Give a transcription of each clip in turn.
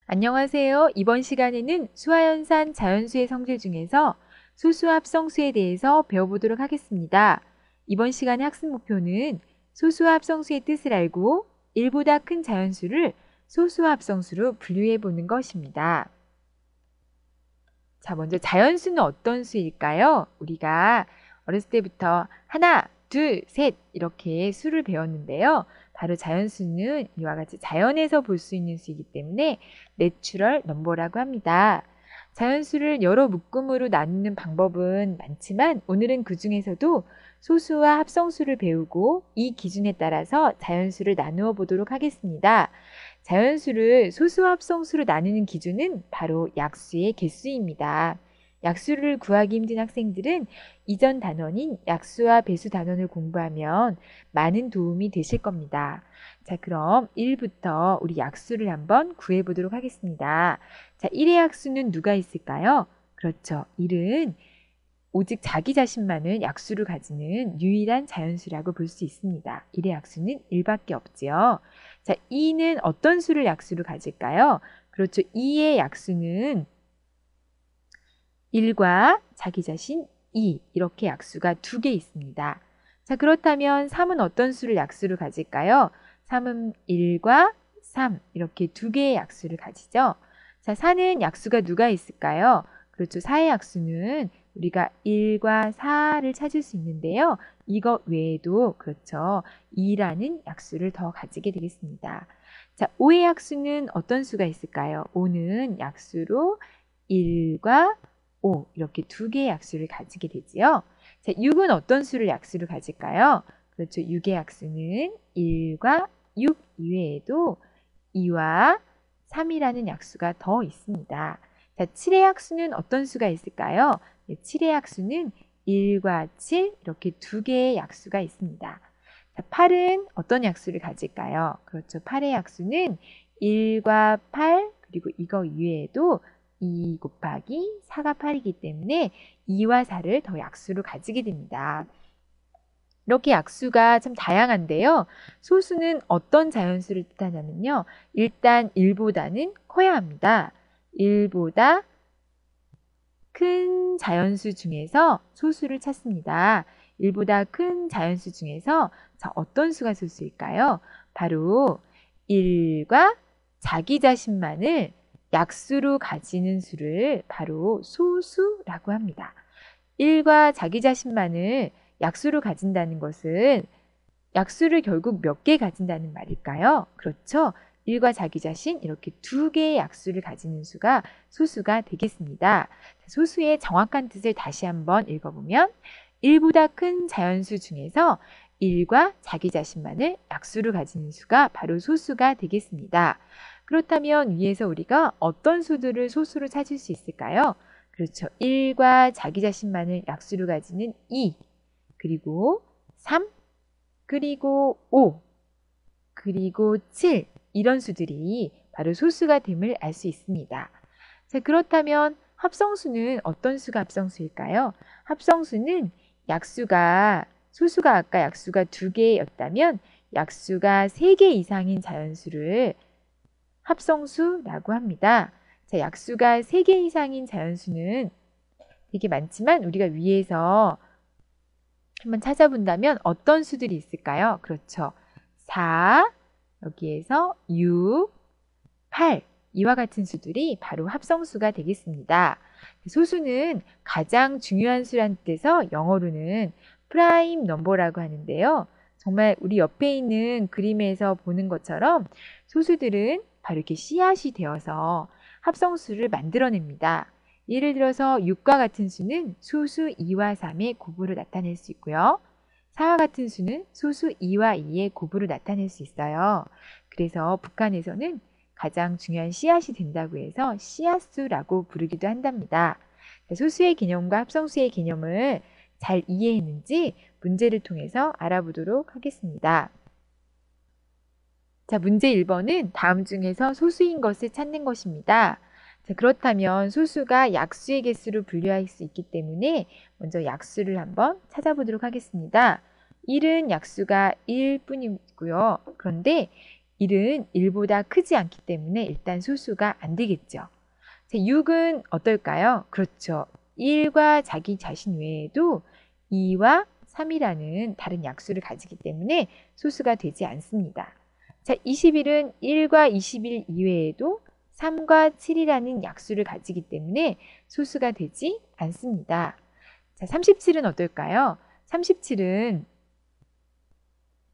안녕하세요. 이번 시간에는 수화연산 자연수의 성질 중에서 소수합성수에 대해서 배워보도록 하겠습니다. 이번 시간의 학습 목표는 소수합성수의 뜻을 알고 1보다 큰 자연수를 소수합성수로 분류해 보는 것입니다. 자, 먼저 자연수는 어떤 수일까요? 우리가 어렸을 때부터 하나, 둘, 셋 이렇게 수를 배웠는데요. 바로 자연수는 이와 같이 자연에서 볼 수 있는 수이기 때문에 내추럴 넘버라고 합니다. 자연수를 여러 묶음으로 나누는 방법은 많지만 오늘은 그 중에서도 소수와 합성수를 배우고 이 기준에 따라서 자연수를 나누어 보도록 하겠습니다. 자연수를 소수와 합성수로 나누는 기준은 바로 약수의 개수입니다. 약수를 구하기 힘든 학생들은 이전 단원인 약수와 배수 단원을 공부하면 많은 도움이 되실 겁니다. 자, 그럼 1부터 우리 약수를 한번 구해보도록 하겠습니다. 자, 1의 약수는 누가 있을까요? 그렇죠. 1은 오직 자기 자신만을 약수로 가지는 유일한 자연수라고 볼 수 있습니다. 1의 약수는 1밖에 없지요. 자, 2는 어떤 수를 약수로 가질까요? 그렇죠. 2의 약수는 1과 자기 자신 2 이렇게 약수가 2개 있습니다. 자, 그렇다면 3은 어떤 수를 약수로 가질까요? 3은 1과 3 이렇게 2개의 약수를 가지죠. 자, 4는 약수가 누가 있을까요? 그렇죠. 4의 약수는 우리가 1과 4를 찾을 수 있는데요. 이거 외에도 그렇죠. 2라는 약수를 더 가지게 되겠습니다. 자, 5의 약수는 어떤 수가 있을까요? 5는 약수로 1과 5 이렇게 2개의 약수를 가지게 되지요. 자, 6은 어떤 수를 약수로 가질까요? 그렇죠. 6의 약수는 1과 6 이외에도 2와 3이라는 약수가 더 있습니다. 자, 7의 약수는 어떤 수가 있을까요? 네, 7의 약수는 1과 7 이렇게 2개의 약수가 있습니다. 자, 8은 어떤 약수를 가질까요? 그렇죠. 8의 약수는 1과 8 그리고 이거 이외에도 2 곱하기 4가 8이기 때문에 2와 4를 더 약수로 가지게 됩니다. 이렇게 약수가 참 다양한데요. 소수는 어떤 자연수를 뜻하냐면요. 일단 1보다는 커야 합니다. 1보다 큰 자연수 중에서 소수를 찾습니다. 1보다 큰 자연수 중에서 자, 어떤 수가 소수일까요? 바로 1과 자기 자신만을 약수로 가지는 수를 바로 소수라고 합니다. 1과 자기 자신만을 약수로 가진다는 것은 약수를 결국 몇 개 가진다는 말일까요? 그렇죠. 1과 자기 자신 이렇게 2개의 약수를 가지는 수가 소수가 되겠습니다. 소수의 정확한 뜻을 다시 한번 읽어보면 1보다 큰 자연수 중에서 1과 자기 자신만을 약수로 가지는 수가 바로 소수가 되겠습니다. 그렇다면 위에서 우리가 어떤 수들을 소수로 찾을 수 있을까요? 그렇죠. 1과 자기 자신만을 약수로 가지는 2, 그리고 3, 그리고 5, 그리고 7 이런 수들이 바로 소수가 됨을 알 수 있습니다. 자, 그렇다면 합성수는 어떤 수가 합성수일까요? 합성수는 약수가 소수가 아까 약수가 2개였다면 약수가 3개 이상인 자연수를 합성수라고 합니다. 자, 약수가 3개 이상인 자연수는 되게 많지만 우리가 위에서 한번 찾아본다면 어떤 수들이 있을까요? 그렇죠. 4, 여기에서 6, 8 이와 같은 수들이 바로 합성수가 되겠습니다. 소수는 가장 중요한 수란 뜻에서 영어로는 프라임 넘버라고 하는데요. 정말 우리 옆에 있는 그림에서 보는 것처럼 소수들은 바로 이렇게 씨앗이 되어서 합성수를 만들어냅니다. 예를 들어서 6과 같은 수는 소수 2와 3의 곱으로 나타낼 수 있고요. 4와 같은 수는 소수 2와 2의 곱으로 나타낼 수 있어요. 그래서 북한에서는 가장 중요한 씨앗이 된다고 해서 씨앗수라고 부르기도 한답니다. 소수의 개념과 합성수의 개념을 잘 이해했는지 문제를 통해서 알아보도록 하겠습니다. 자, 문제 1번은 다음 중에서 소수인 것을 찾는 것입니다. 자, 그렇다면 소수가 약수의 개수로 분류할 수 있기 때문에 먼저 약수를 한번 찾아보도록 하겠습니다. 1은 약수가 1뿐이고요. 그런데 1은 1보다 크지 않기 때문에 일단 소수가 안 되겠죠. 자, 6은 어떨까요? 그렇죠. 1과 자기 자신 외에도 2와 3이라는 다른 약수를 가지기 때문에 소수가 되지 않습니다. 자, 21은 1과 21 이외에도 3과 7이라는 약수를 가지기 때문에 소수가 되지 않습니다. 자, 37은 어떨까요? 37은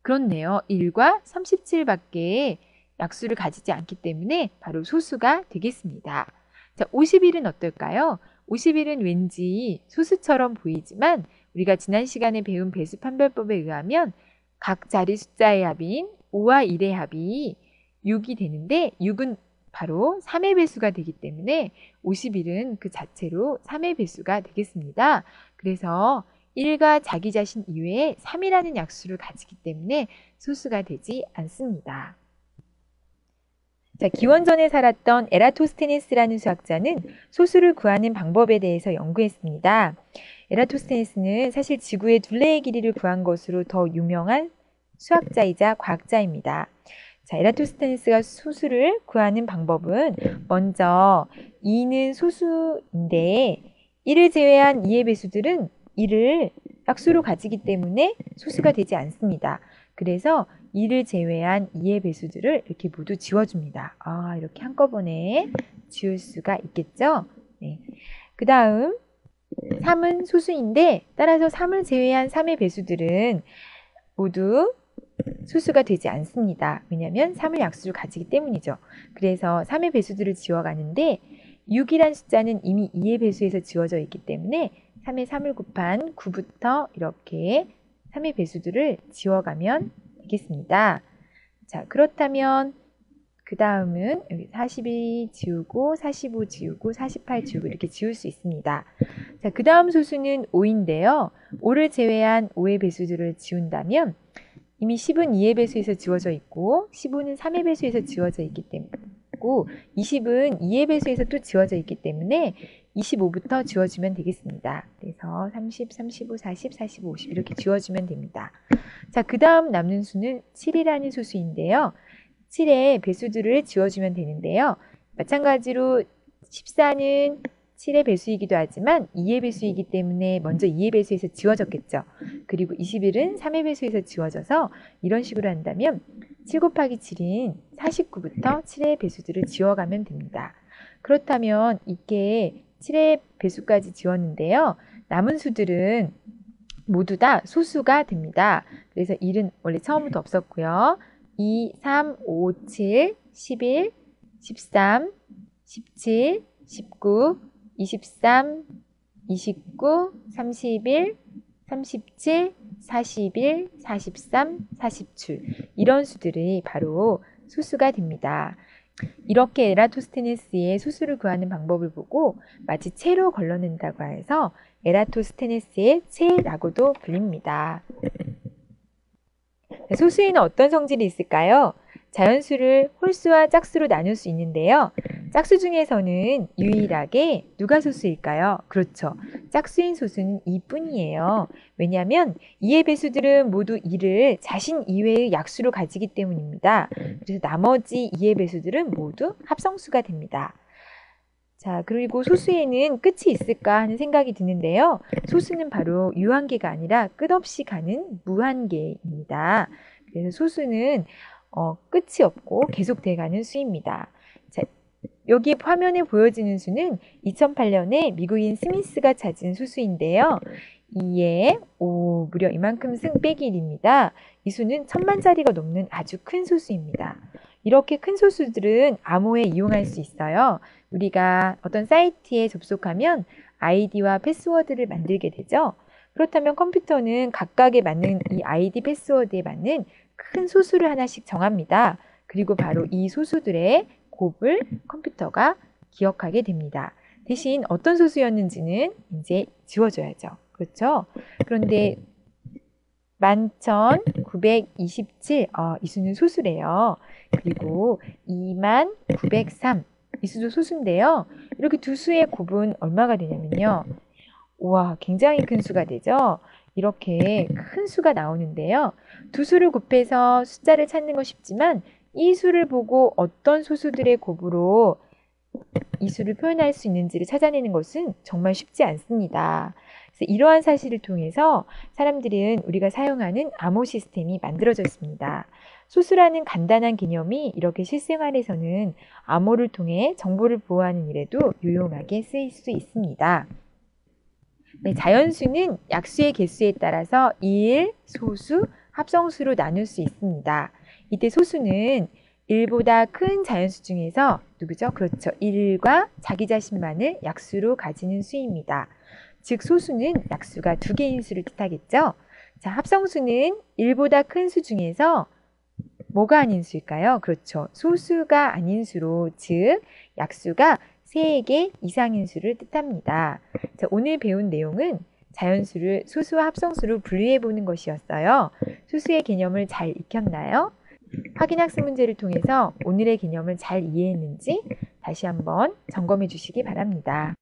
그렇네요. 1과 37밖에 약수를 가지지 않기 때문에 바로 소수가 되겠습니다. 자, 51은 어떨까요? 51은 왠지 소수처럼 보이지만 우리가 지난 시간에 배운 배수 판별법에 의하면 각 자리 숫자의 합인 5와 1의 합이 6이 되는데 6은 바로 3의 배수가 되기 때문에 51은 그 자체로 3의 배수가 되겠습니다. 그래서 1과 자기 자신 이외에 3이라는 약수를 가지기 때문에 소수가 되지 않습니다. 자, 기원전에 살았던 에라토스테네스라는 수학자는 소수를 구하는 방법에 대해서 연구했습니다. 에라토스테네스는 사실 지구의 둘레의 길이를 구한 것으로 더 유명한 수학자이자 과학자입니다. 자, 에라토스테네스가 소수를 구하는 방법은 먼저 2는 소수인데 1을 제외한 2의 배수들은 1을 약수로 가지기 때문에 소수가 되지 않습니다. 그래서 2를 제외한 2의 배수들을 이렇게 모두 지워줍니다. 아, 이렇게 한꺼번에 지울 수가 있겠죠? 네. 그 다음 3은 소수인데 따라서 3을 제외한 3의 배수들은 모두 소수가 되지 않습니다. 왜냐하면 3을 약수로 가지기 때문이죠. 그래서 3의 배수들을 지워가는데 6이란 숫자는 이미 2의 배수에서 지워져 있기 때문에 3에 3을 곱한 9부터 이렇게 3의 배수들을 지워가면 되겠습니다. 자, 그렇다면 그 다음은 여기 42 지우고 45 지우고 48 지우고 이렇게 지울 수 있습니다. 자, 그 다음 소수는 5인데요. 5를 제외한 5의 배수들을 지운다면 이미 10은 2의 배수에서 지워져 있고 15는 3의 배수에서 지워져 있기 때문에 20은 2의 배수에서 또 지워져 있기 때문에 25부터 지워주면 되겠습니다. 그래서 30, 35, 40, 45, 50 이렇게 지워주면 됩니다. 자, 그 다음 남는 수는 7이라는 소수인데요. 7의 배수들을 지워주면 되는데요. 마찬가지로 14는 7의 배수이기도 하지만 2의 배수이기 때문에 먼저 2의 배수에서 지워졌겠죠. 그리고 21은 3의 배수에서 지워져서 이런 식으로 한다면 7 곱하기 7인 49부터 7의 배수들을 지워가면 됩니다. 그렇다면 이게 7의 배수까지 지웠는데요. 남은 수들은 모두 다 소수가 됩니다. 그래서 1은 원래 처음부터 없었고요. 2, 3, 5, 7, 11, 13, 17, 19, 23, 29, 31, 37, 41, 43, 47 이런 수들이 바로 소수가 됩니다. 이렇게 에라토스테네스의 소수를 구하는 방법을 보고 마치 채로 걸러낸다고 해서 에라토스테네스의 채라고도 불립니다. 소수에는 어떤 성질이 있을까요? 자연수를 홀수와 짝수로 나눌 수 있는데요. 짝수 중에서는 유일하게 누가 소수일까요? 그렇죠. 짝수인 소수는 2뿐이에요. 왜냐하면 2의 배수들은 모두 2를 자신 이외의 약수로 가지기 때문입니다. 그래서 나머지 2의 배수들은 모두 합성수가 됩니다. 자, 그리고 소수에는 끝이 있을까 하는 생각이 드는데요. 소수는 바로 유한계가 아니라 끝없이 가는 무한계입니다. 그래서 소수는 끝이 없고 계속돼가는 수입니다. 자, 여기 화면에 보여지는 수는 2008년에 미국인 스미스가 찾은 수수인데요. 2에 5, 무려 이만큼 승 빼기 1입니다. 이 수는 1000만짜리가 넘는 아주 큰 소수입니다. 이렇게 큰 소수들은 암호에 이용할 수 있어요. 우리가 어떤 사이트에 접속하면 아이디와 패스워드를 만들게 되죠. 그렇다면 컴퓨터는 각각에 맞는 이 아이디 패스워드에 맞는 큰 소수를 하나씩 정합니다. 그리고 바로 이 소수들의 곱을 컴퓨터가 기억하게 됩니다. 대신 어떤 소수였는지는 이제 지워줘야죠. 그렇죠? 그런데 11,927, 이 수는 소수래요. 그리고 2903, 이 수도 소수인데요. 이렇게 두 수의 곱은 얼마가 되냐면요. 우와, 굉장히 큰 수가 되죠. 이렇게 큰 수가 나오는데요. 두 수를 곱해서 숫자를 찾는 거 쉽지만 이 수를 보고 어떤 소수들의 곱으로 이 수를 표현할 수 있는지를 찾아내는 것은 정말 쉽지 않습니다. 그래서 이러한 사실을 통해서 사람들은 우리가 사용하는 암호 시스템이 만들어졌습니다. 소수라는 간단한 개념이 이렇게 실생활에서는 암호를 통해 정보를 보호하는 일에도 유용하게 쓰일 수 있습니다. 네, 자연수는 약수의 개수에 따라서 일, 소수, 합성수로 나눌 수 있습니다. 이때 소수는 1보다 큰 자연수 중에서 누구죠? 그렇죠. 1과 자기 자신만을 약수로 가지는 수입니다. 즉 소수는 약수가 2개인 수를 뜻하겠죠. 자, 합성수는 1보다 큰 수 중에서 뭐가 아닌 수일까요? 그렇죠. 소수가 아닌 수로, 즉 약수가 3개 이상인 수를 뜻합니다. 자, 오늘 배운 내용은 자연수를 소수와 합성수로 분리해 보는 것이었어요. 소수의 개념을 잘 익혔나요? 확인학습 문제를 통해서 오늘의 개념을 잘 이해했는지 다시 한번 점검해 주시기 바랍니다.